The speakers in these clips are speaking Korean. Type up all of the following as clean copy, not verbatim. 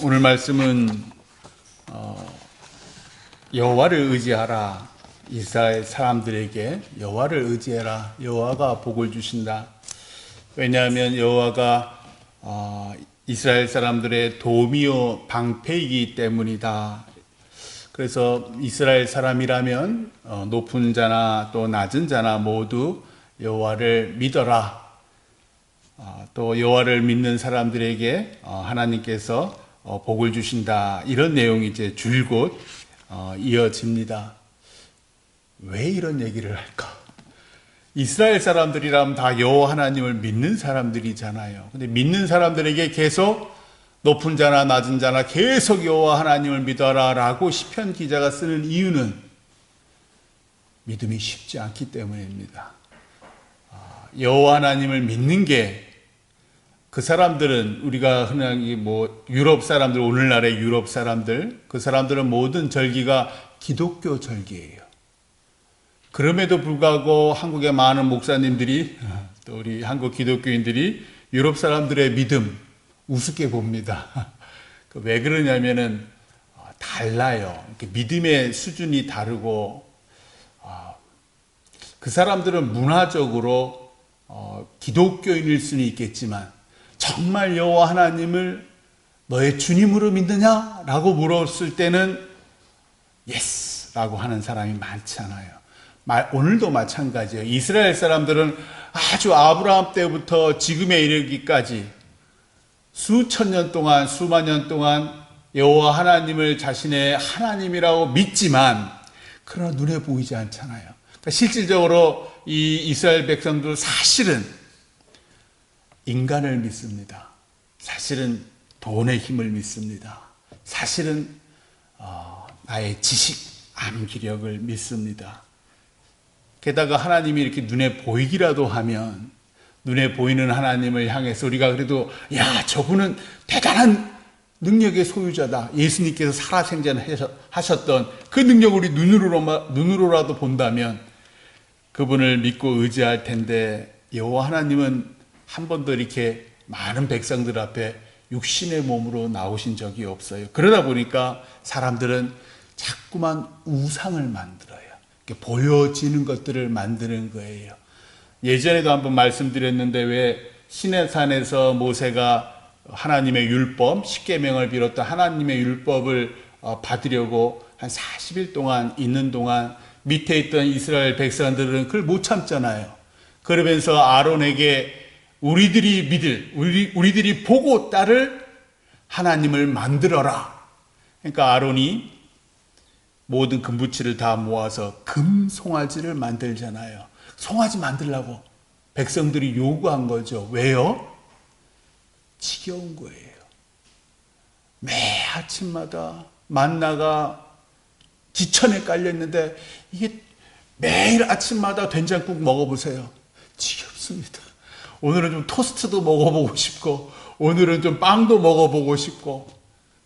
오늘 말씀은 여호와를 의지하라. 이스라엘 사람들에게 여호와를 의지해라. 여호와가 복을 주신다. 왜냐하면 여호와가 이스라엘 사람들의 도움이요 방패이기 때문이다. 그래서 이스라엘 사람이라면 높은 자나 또 낮은 자나 모두 여호와를 믿어라. 또 여호와를 믿는 사람들에게 하나님께서 복을 주신다. 이런 내용이 이제 줄곧 이어집니다. 왜 이런 얘기를 할까? 이스라엘 사람들이라면 다 여호와 하나님을 믿는 사람들이잖아요. 근데 믿는 사람들에게 계속 높은 자나 낮은 자나 계속 여호와 하나님을 믿어라 라고 시편 기자가 쓰는 이유는 믿음이 쉽지 않기 때문입니다. 여호와 하나님을 믿는 게 그 사람들은 우리가 흔하게 유럽 사람들, 오늘날의 유럽 사람들, 그 사람들은 모든 절기가 기독교 절기예요. 그럼에도 불구하고 한국의 많은 목사님들이 또 우리 한국 기독교인들이 유럽 사람들의 믿음 우습게 봅니다. 왜 그러냐면은 달라요. 믿음의 수준이 다르고 그 사람들은 문화적으로 기독교인일 수는 있겠지만 정말 여호와 하나님을 너의 주님으로 믿느냐? 라고 물었을 때는 예스! 라고 하는 사람이 많잖아요. 오늘도 마찬가지예요. 이스라엘 사람들은 아주 아브라함 때부터 지금에 이르기까지 수천 년 동안, 수만 년 동안 여호와 하나님을 자신의 하나님이라고 믿지만 그러나 눈에 보이지 않잖아요. 그러니까 실질적으로 이 이스라엘 백성들 사실은 인간을 믿습니다. 사실은 돈의 힘을 믿습니다. 사실은 나의 지식, 암기력을 믿습니다. 게다가 하나님이 이렇게 눈에 보이기라도 하면 눈에 보이는 하나님을 향해서 우리가 그래도 야 저분은 대단한 능력의 소유자다. 예수님께서 살아생전하셨던 그 능력을 우리 눈으로라도 본다면 그분을 믿고 의지할 텐데 여호와 하나님은 한 번도 이렇게 많은 백성들 앞에 육신의 몸으로 나오신 적이 없어요. 그러다 보니까 사람들은 자꾸만 우상을 만들어요. 보여지는 것들을 만드는 거예요. 예전에도 한번 말씀드렸는데 왜 시내산에서 모세가 하나님의 율법, 십계명을 비롯한 하나님의 율법을 받으려고 한 40일 동안 있는 동안 밑에 있던 이스라엘 백성들은 그걸 못 참잖아요. 그러면서 아론에게 우리들이 보고 따를 하나님을 만들어라. 그러니까 아론이 모든 금부치를 다 모아서 금 송아지를 만들잖아요. 송아지 만들라고 백성들이 요구한 거죠. 왜요? 지겨운 거예요. 매 아침마다 만나가 지천에 깔려있는데 이게 매일 아침마다 된장국 먹어보세요. 지겹습니다. 오늘은 좀 토스트도 먹어보고 싶고 오늘은 좀 빵도 먹어보고 싶고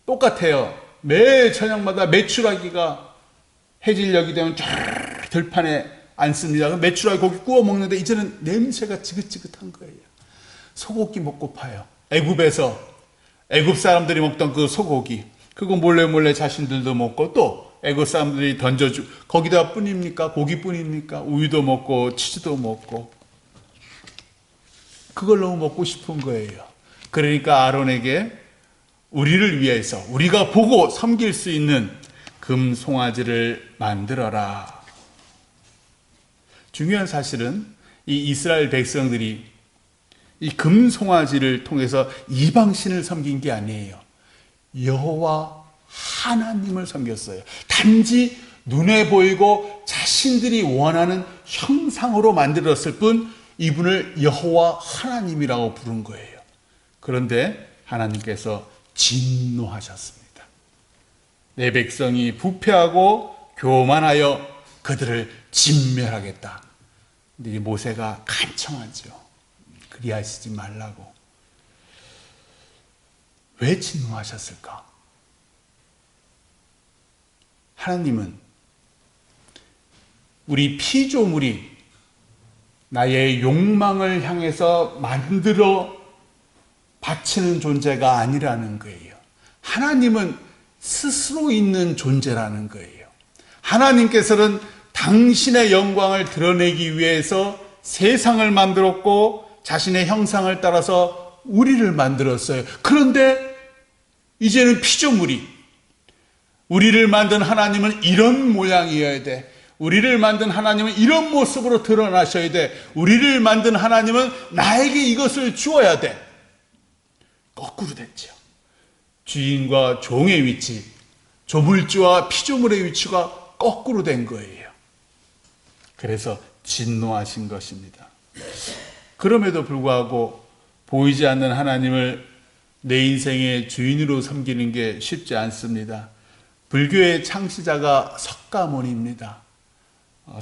똑같아요. 매일 저녁마다 메추라기가 해질녘이 되면 쫙 들판에 앉습니다. 메추라기 고기 구워 먹는데 이제는 냄새가 지긋지긋한 거예요. 소고기 먹고파요. 애굽 사람들이 먹던 그 소고기 그거 몰래 자신들도 먹고 또 애굽 사람들이 던져주 거기다 뿐입니까? 고기뿐입니까? 우유도 먹고 치즈도 먹고 그걸 너무 먹고 싶은 거예요. 그러니까 아론에게 우리를 위해서 우리가 보고 섬길 수 있는 금 송아지를 만들어라. 중요한 사실은 이 이스라엘 백성들이 이 금 송아지를 통해서 이방신을 섬긴 게 아니에요. 여호와 하나님을 섬겼어요. 단지 눈에 보이고 자신들이 원하는 형상으로 만들었을 뿐 이분을 여호와 하나님이라고 부른 거예요. 그런데 하나님께서 진노하셨습니다. 내 백성이 부패하고 교만하여 그들을 진멸하겠다. 근데 모세가 간청하죠. 그리하시지 말라고. 왜 진노하셨을까? 하나님은 우리 피조물이 나의 욕망을 향해서 만들어 바치는 존재가 아니라는 거예요. 하나님은 스스로 있는 존재라는 거예요. 하나님께서는 당신의 영광을 드러내기 위해서 세상을 만들었고 자신의 형상을 따라서 우리를 만들었어요. 그런데 이제는 피조물이, 우리를 만든 하나님은 이런 모양이어야 돼. 우리를 만든 하나님은 이런 모습으로 드러나셔야 돼. 우리를 만든 하나님은 나에게 이것을 주어야 돼. 거꾸로 됐죠. 주인과 종의 위치, 조물주와 피조물의 위치가 거꾸로 된 거예요. 그래서 진노하신 것입니다. 그럼에도 불구하고 보이지 않는 하나님을 내 인생의 주인으로 섬기는 게 쉽지 않습니다. 불교의 창시자가 석가모니입니다.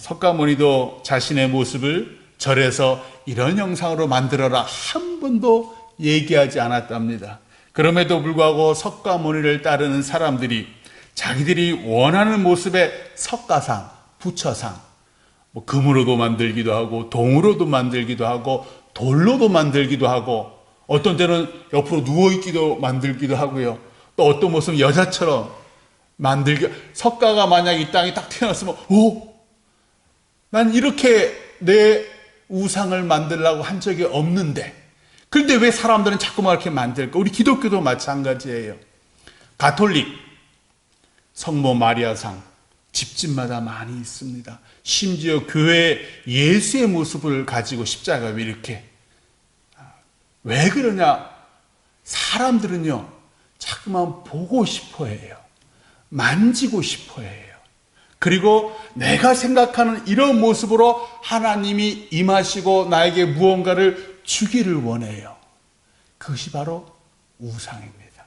석가모니도 자신의 모습을 절에서 이런 형상으로 만들어라 한 번도 얘기하지 않았답니다. 그럼에도 불구하고 석가모니를 따르는 사람들이 자기들이 원하는 모습의 석가상, 부처상, 금으로도 만들기도 하고 동으로도 만들기도 하고 돌로도 만들기도 하고 어떤 때는 옆으로 누워있기도 만들기도 하고요. 또 어떤 모습은 여자처럼 만들기. 석가가 만약 이 땅에 딱 태어났으면 난 이렇게 내 우상을 만들려고 한 적이 없는데, 그런데 왜 사람들은 자꾸만 이렇게 만들까? 우리 기독교도 마찬가지예요. 가톨릭 성모 마리아상 집집마다 많이 있습니다. 심지어 교회 예수의 모습을 가지고 십자가 왜 이렇게, 왜 그러냐? 사람들은요 자꾸만 보고 싶어 해요. 만지고 싶어 해요. 그리고 내가 생각하는 이런 모습으로 하나님이 임하시고 나에게 무언가를 주기를 원해요. 그것이 바로 우상입니다.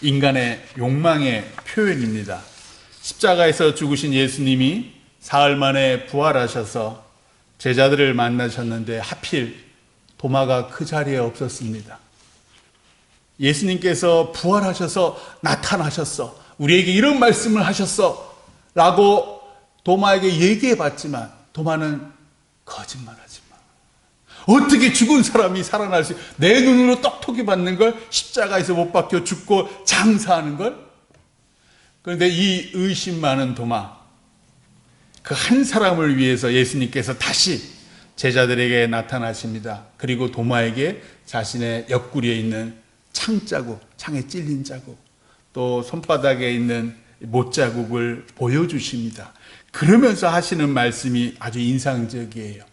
인간의 욕망의 표현입니다. 십자가에서 죽으신 예수님이 사흘 만에 부활하셔서 제자들을 만나셨는데 하필 도마가 그 자리에 없었습니다. 예수님께서 부활하셔서 나타나셨어, 우리에게 이런 말씀을 하셨어 라고 도마에게 얘기해 봤지만 도마는 거짓말하지 마. 어떻게 죽은 사람이 살아날 수, 내 눈으로 떡톡이 받는 걸, 십자가에서 못 박혀 죽고 장사하는 걸. 그런데 이 의심 많은 도마, 그 한 사람을 위해서 예수님께서 다시 제자들에게 나타나십니다. 그리고 도마에게 자신의 옆구리에 있는 창자국, 창에 찔린 자국, 또 손바닥에 있는 못자국을 보여주십니다. 그러면서 하시는 말씀이 아주 인상적이에요.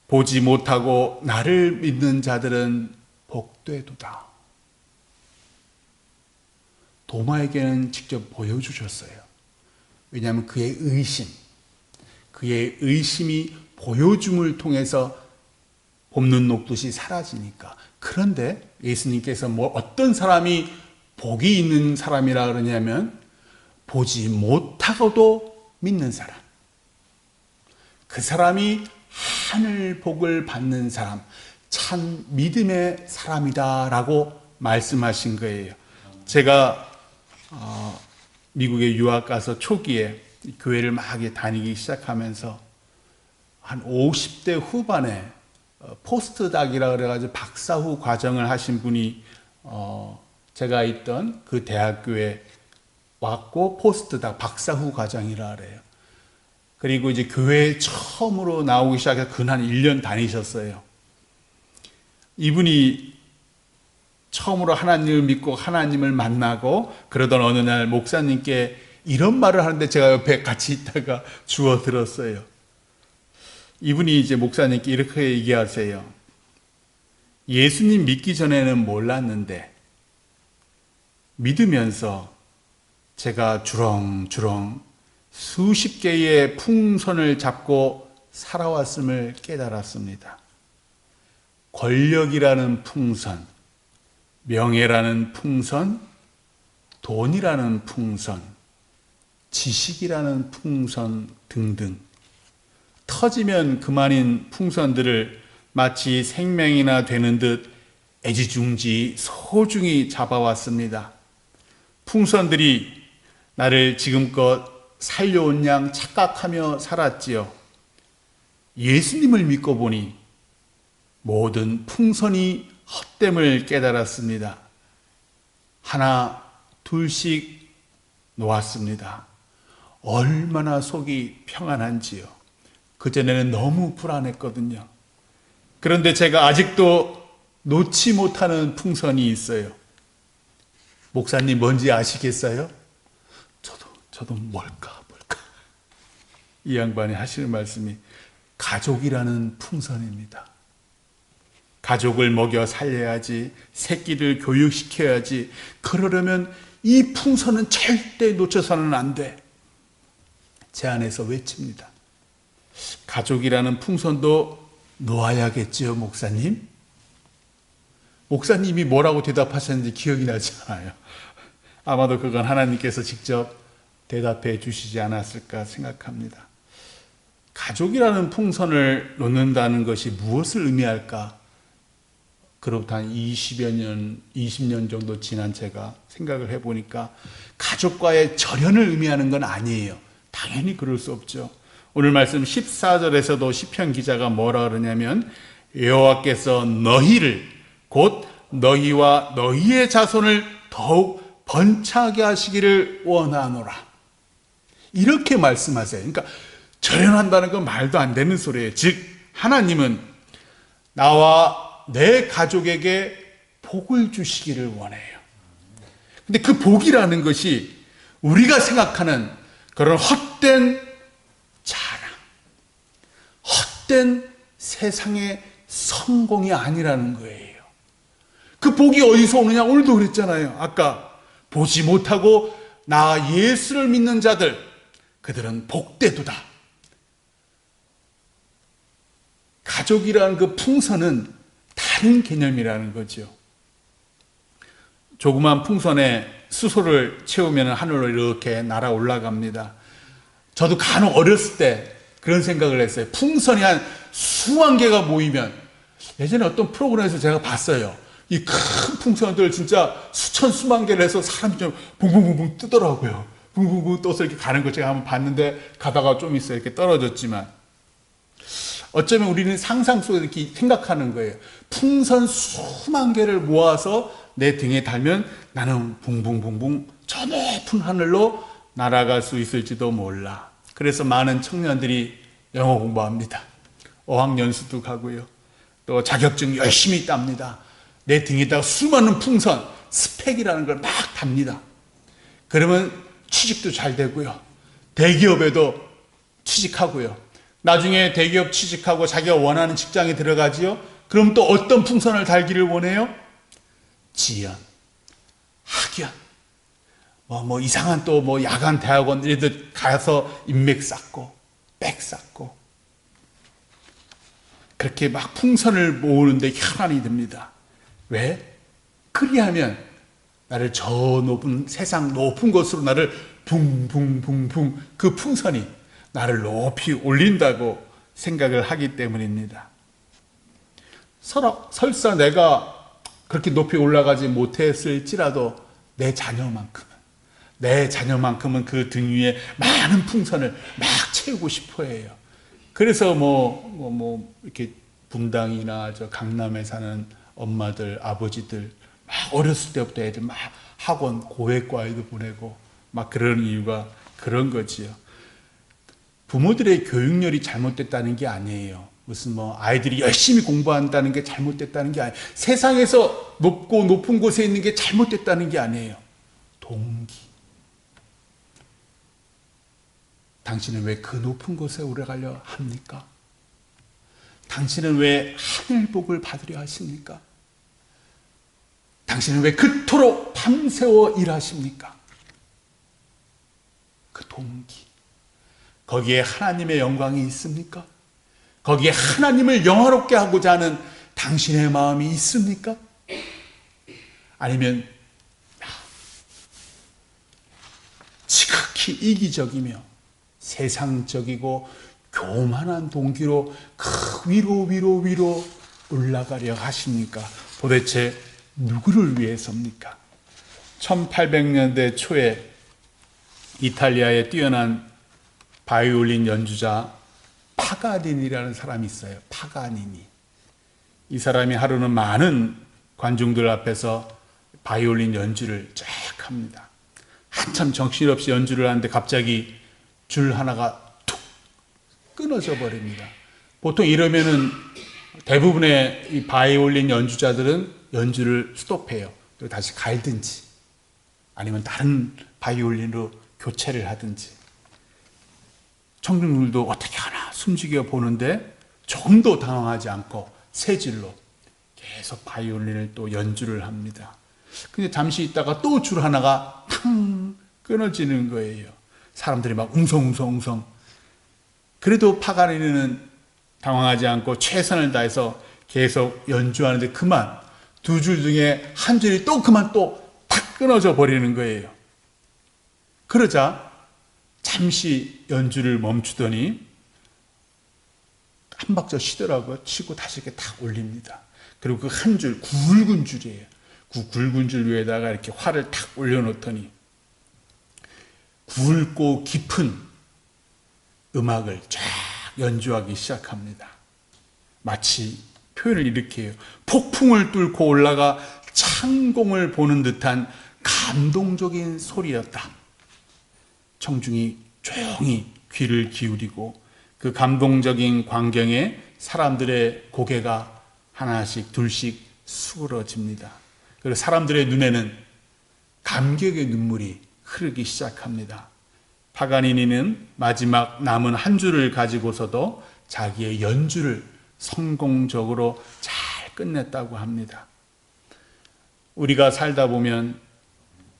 보지 못하고 나를 믿는 자들은 복되도다. 도마에게는 직접 보여주셨어요. 왜냐하면 그의 의심이 보여줌을 통해서 봄눈 녹듯이 사라지니까. 그런데 예수님께서 어떤 사람이 복이 있는 사람이라 그러냐면 보지 못하고도 믿는 사람, 그 사람이 하늘 복을 받는 사람, 참 믿음의 사람이다 라고 말씀하신 거예요. 제가 미국에 유학 가서 초기에 교회를 막 다니기 시작하면서 한 50대 후반에 포스트닥이라 그래가지고 박사 후 과정을 하신 분이 제가 있던 그 대학교에 왔고, 포스트닥 박사 후 과정이라 그래요. 그리고 이제 교회에 처음으로 나오기 시작해서 근 1년 다니셨어요. 이분이 처음으로 하나님을 믿고 하나님을 만나고 그러던 어느 날 목사님께 이런 말을 하는데 제가 옆에 같이 있다가 주워 들었어요. 이분이 이제 목사님께 이렇게 얘기하세요. 예수님 믿기 전에는 몰랐는데 믿으면서 제가 주렁주렁 수십 개의 풍선을 잡고 살아왔음을 깨달았습니다. 권력이라는 풍선, 명예라는 풍선, 돈이라는 풍선, 지식이라는 풍선 등등 터지면 그만인 풍선들을 마치 생명이나 되는 듯 애지중지 소중히 잡아왔습니다. 풍선들이 나를 지금껏 살려온 양 착각하며 살았지요. 예수님을 믿고 보니 모든 풍선이 헛됨을 깨달았습니다. 하나 둘씩 놓았습니다. 얼마나 속이 평안한지요. 그전에는 너무 불안했거든요. 그런데 제가 아직도 놓지 못하는 풍선이 있어요. 목사님 뭔지 아시겠어요? 저도 뭘까? 이 양반이 하시는 말씀이 가족이라는 풍선입니다. 가족을 먹여 살려야지, 새끼를 교육시켜야지. 그러려면 이 풍선은 절대 놓쳐서는 안 돼. 제 안에서 외칩니다. 가족이라는 풍선도 놓아야겠지요, 목사님? 목사님이 뭐라고 대답하셨는지 기억이 나지 않아요. 아마도 그건 하나님께서 직접 대답해 주시지 않았을까 생각합니다. 가족이라는 풍선을 놓는다는 것이 무엇을 의미할까? 그로부터 한 20년 정도 지난 제가 생각을 해보니까 가족과의 절연을 의미하는 건 아니에요. 당연히 그럴 수 없죠. 오늘 말씀 14절에서도 시편 기자가 뭐라 그러냐면 여호와께서 너희를 곧 너희와 너희의 자손을 더욱 번창하게 하시기를 원하노라. 이렇게 말씀하세요. 그러니까 절연한다는 건 말도 안 되는 소리예요. 즉 하나님은 나와 내 가족에게 복을 주시기를 원해요. 근데 그 복이라는 것이 우리가 생각하는 그런 헛된 자랑, 헛된 세상의 성공이 아니라는 거예요. 그 복이 어디서 오느냐? 오늘도 그랬잖아요. 아까 보지 못하고 나 예수를 믿는 자들, 그들은 복되도다. 가족이라는 그 풍선은 다른 개념이라는 거죠. 조그만 풍선에 수소를 채우면 하늘로 이렇게 날아 올라갑니다. 저도 간혹 어렸을 때 그런 생각을 했어요. 풍선이 한 수만 개가 모이면, 예전에 어떤 프로그램에서 제가 봤어요. 이 큰 풍선들 진짜 수천 수만 개를 해서 사람이 좀 붕붕붕붕 뜨더라고요. 붕붕붕 떠서 이렇게 가는 거 제가 한번 봤는데 가다가 좀 있어요. 이렇게 떨어졌지만. 어쩌면 우리는 상상 속에 이렇게 생각하는 거예요. 풍선 수만 개를 모아서 내 등에 달면 나는 붕붕붕붕 저 높은 하늘로 날아갈 수 있을지도 몰라. 그래서 많은 청년들이 영어 공부합니다. 어학연수도 가고요. 또 자격증 열심히 땁니다. 내 등에다가 수많은 풍선, 스펙이라는 걸 막 답니다. 그러면 취직도 잘 되고요. 대기업에도 취직하고요. 나중에 대기업 취직하고 자기가 원하는 직장에 들어가지요. 그럼 또 어떤 풍선을 달기를 원해요? 지연, 학연, 뭐 이상한 또 뭐 야간 대학원 이런 가서 인맥 쌓고 백 쌓고 그렇게 막 풍선을 모으는데 혈안이 듭니다. 왜? 그리하면 나를 저 높은 세상 높은 곳으로 나를 붕붕붕붕 그 풍선이 나를 높이 올린다고 생각을 하기 때문입니다. 설사 내가 그렇게 높이 올라가지 못했을지라도 내 자녀만큼은 그 등 위에 많은 풍선을 막 채우고 싶어 해요. 그래서 이렇게 분당이나 저 강남에 사는 엄마들, 아버지들 막 어렸을 때부터 애들 막 학원, 고액과에도 보내고 막 그런 이유가 그런 거지요. 부모들의 교육열이 잘못됐다는 게 아니에요. 무슨 아이들이 열심히 공부한다는 게 잘못됐다는 게 아니에요. 세상에서 높은 곳에 있는 게 잘못됐다는 게 아니에요. 동기. 당신은 왜 그 높은 곳에 오래 가려 합니까? 당신은 왜 하늘복을 받으려 하십니까? 당신은 왜 그토록 밤새워 일하십니까? 그 동기. 거기에 하나님의 영광이 있습니까? 거기에 하나님을 영화롭게 하고자 하는 당신의 마음이 있습니까? 아니면 지극히 이기적이며 세상적이고 교만한 동기로 그 위로 올라가려 하십니까? 도대체 누구를 위해서입니까? 1800년대 초에 이탈리아의 뛰어난 바이올린 연주자 파가니니라는 사람이 있어요. 파가니니. 이 사람이 하루는 많은 관중들 앞에서 바이올린 연주를 쫙 합니다. 한참 정신없이 연주를 하는데 갑자기 줄 하나가 툭 끊어져 버립니다. 보통 이러면은 대부분의 이 바이올린 연주자들은 연주를 스톱해요. 그리고 다시 갈든지 아니면 다른 바이올린으로 교체를 하든지. 청중들도 어떻게 하나 숨죽여 보는데 조금도 당황하지 않고 새 줄로 계속 바이올린을 또 연주를 합니다. 근데 잠시 있다가 또 줄 하나가 탕 끊어지는 거예요. 사람들이 막 웅성웅성. 그래도 파가니니는 당황하지 않고 최선을 다해서 계속 연주하는데 그만 두 줄 중에 한 줄이 또 그만 또 탁 끊어져 버리는 거예요. 그러자 잠시 연주를 멈추더니 한 박자 쉬더라고요. 쉬고 다시 이렇게 탁 올립니다. 그리고 그 한 줄, 굵은 줄이에요. 그 굵은 줄 위에다가 이렇게 활을 탁 올려놓더니 굵고 깊은 음악을 쫙 연주하기 시작합니다. 마치 표현을 이렇게 해요. 폭풍을 뚫고 올라가 창공을 보는 듯한 감동적인 소리였다. 청중이 조용히 귀를 기울이고 그 감동적인 광경에 사람들의 고개가 하나씩 둘씩 수그러집니다. 그리고 사람들의 눈에는 감격의 눈물이 흐르기 시작합니다. 파가니니는 마지막 남은 한 줄을 가지고서도 자기의 연주를 성공적으로 잘 끝냈다고 합니다. 우리가 살다 보면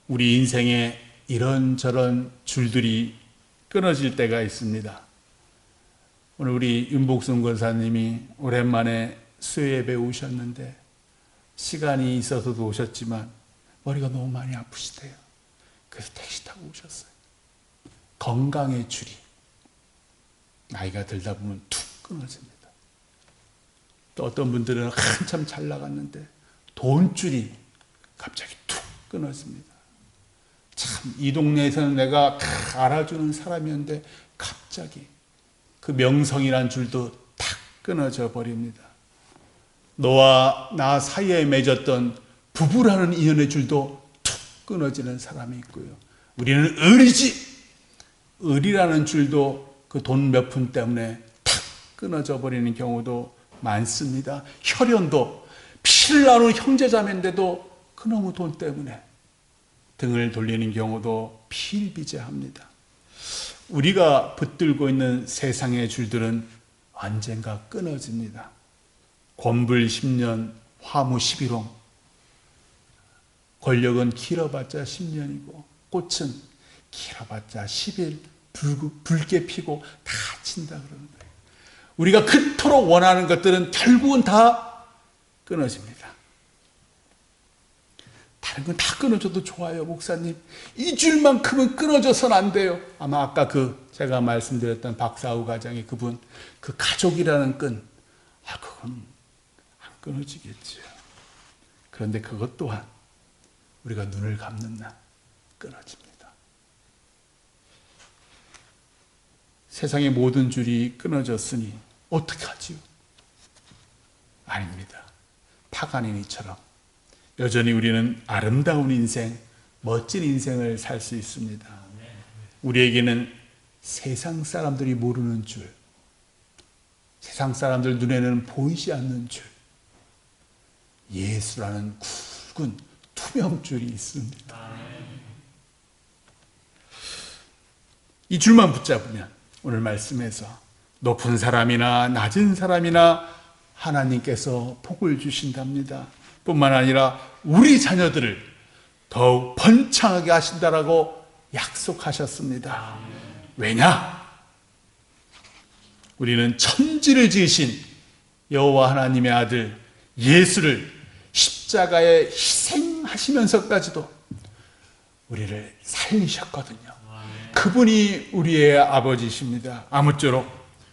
우리 인생에 이런저런 줄들이 끊어질 때가 있습니다. 오늘 우리 윤복순 권사님이 오랜만에 수요예배 오셨는데 시간이 있어서도 오셨지만 머리가 너무 많이 아프시대요. 그래서 택시 타고 오셨어요. 건강의 줄이 나이가 들다 보면 툭 끊어집니다. 또 어떤 분들은 한참 잘 나갔는데 돈줄이 갑자기 툭 끊어집니다. 참, 이 동네에서는 내가 다 알아주는 사람이었는데 갑자기 그 명성이란 줄도 탁 끊어져 버립니다. 너와 나 사이에 맺었던 부부라는 인연의 줄도 툭 끊어지는 사람이 있고요. 우리는 을이지! 을이라는 줄도 그 돈 몇 푼 때문에 탁 끊어져 버리는 경우도 많습니다. 혈연도 피를 나누는 형제자매인데도 그놈의 돈 때문에 등을 돌리는 경우도 비일비재합니다. 우리가 붙들고 있는 세상의 줄들은 언젠가 끊어집니다. 권불 10년, 화무 11홍. 권력은 길어봤자 10년이고 꽃은 길어봤자 10일 붉게 피고 다 진다 그러는 거예요. 우리가 그토록 원하는 것들은 결국은 다 끊어집니다. 다른 건 다 끊어져도 좋아요, 목사님. 이 줄만큼은 끊어져선 안 돼요. 아마 아까 제가 말씀드렸던 박사우 가정의 그분, 그 가족이라는 끈, 그건 안 끊어지겠지요. 그런데 그것 또한 우리가 눈을 감는 날 끊어집니다. 세상의 모든 줄이 끊어졌으니 어떻게 하지요? 아닙니다. 파가니니처럼 여전히 우리는 아름다운 인생, 멋진 인생을 살 수 있습니다. 우리에게는 세상 사람들이 모르는 줄, 세상 사람들 눈에는 보이지 않는 줄, 예수라는 굵은 투명줄이 있습니다. 이 줄만 붙잡으면 오늘 말씀에서 높은 사람이나 낮은 사람이나 하나님께서 복을 주신답니다. 뿐만 아니라 우리 자녀들을 더욱 번창하게 하신다라고 약속하셨습니다. 왜냐? 우리는 천지를 지으신 여호와 하나님의 아들 예수를 십자가에 희생하시면서까지도 우리를 살리셨거든요. 그분이 우리의 아버지십니다. 아무쪼록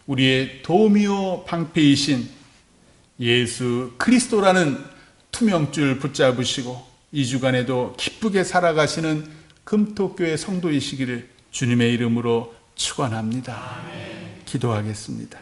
우리의 도우미요 방패이신 예수 그리스도라는 투명줄 붙잡으시고 이 주간에도 기쁘게 살아가시는 금토교회 성도이시기를 주님의 이름으로 축원합니다. 기도하겠습니다.